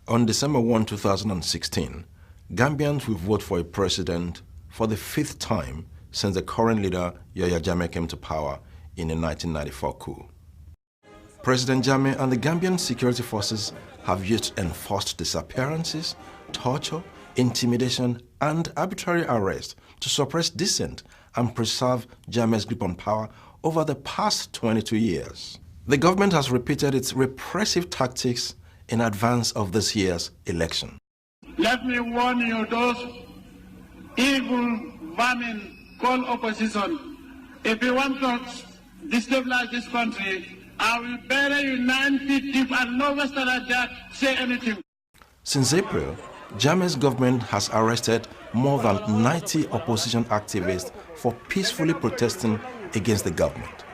On December 2016, Gambians will vote for a president for the 5th time since the current leader, Yaya came to power in the 1994 coup. President Jammeh and the Gambian security forces have used enforced disappearances, torture, intimidation, and arbitrary arrest to suppress dissent and preserve Jammeh's grip on power over the past 22 years. The government has repeated its repressive tactics in advance of this year's election. Let me warn you, those evil vermin called opposition, if you want to destabilize this country, I will bury you 9 feet deep and no Westerner dare say anything. Since April, Jammeh's government has arrested more than 90 opposition activists for peacefully protesting against the government.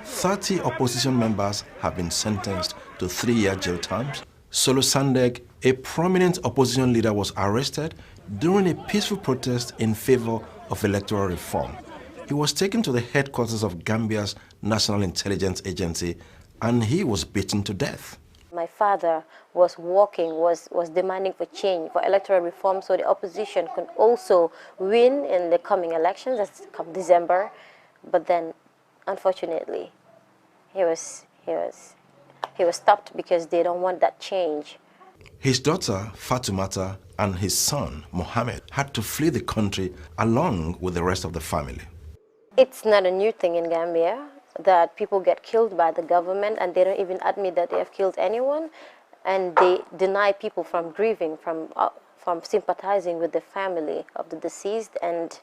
30 opposition members have been sentenced to 3-year jail terms. Solo Sandeg, a prominent opposition leader, was arrested during a peaceful protest in favor of electoral reform. He was taken to the headquarters of Gambia's National Intelligence Agency and he was beaten to death. My father was demanding for change, for electoral reform, so the opposition could also win in the coming elections, that's come December. But then, unfortunately, he was stopped because they don't want that change. His daughter, Fatumata, and his son, Mohammed, had to flee the country along with the rest of the family. It's not a new thing in Gambia that people get killed by the government and they don't even admit that they have killed anyone, and they deny people from grieving, from sympathizing with the family of the deceased, and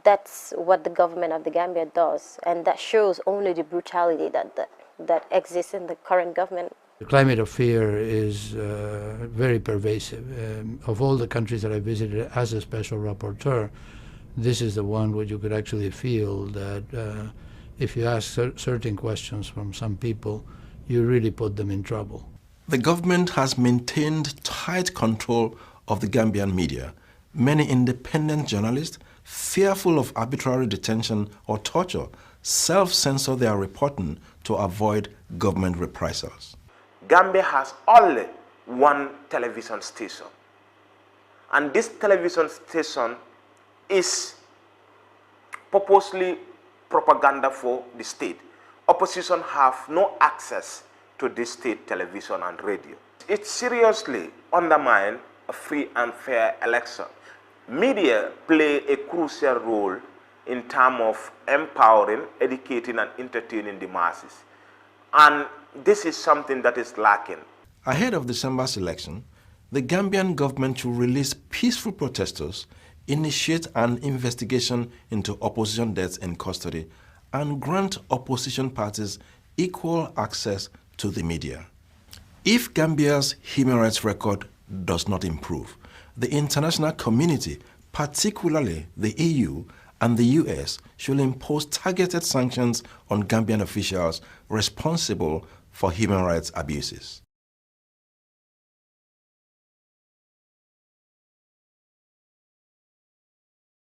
that's what the government of the Gambia does, and that shows only the brutality that exists in the current government. The climate of fear is very pervasive. Of all the countries that I visited as a special rapporteur, this is the one where you could actually feel that if you ask certain questions from some people, you really put them in trouble. The government has maintained tight control of the Gambian media. Many independent journalists, fearful of arbitrary detention or torture, self-censor their reporting to avoid government reprisals. Gambia has only one television station, and this television station is purposely propaganda for the state. Opposition have no access to this state television and radio. It seriously undermines a free and fair election. Media play a crucial role in terms of empowering, educating, and entertaining the masses. And this is something that is lacking. Ahead of December's election, the Gambian government should release peaceful protesters, initiate an investigation into opposition deaths in custody, and grant opposition parties equal access to the media. If Gambia's human rights record does not improve, the international community, particularly the EU and the US, should impose targeted sanctions on Gambian officials responsible for human rights abuses.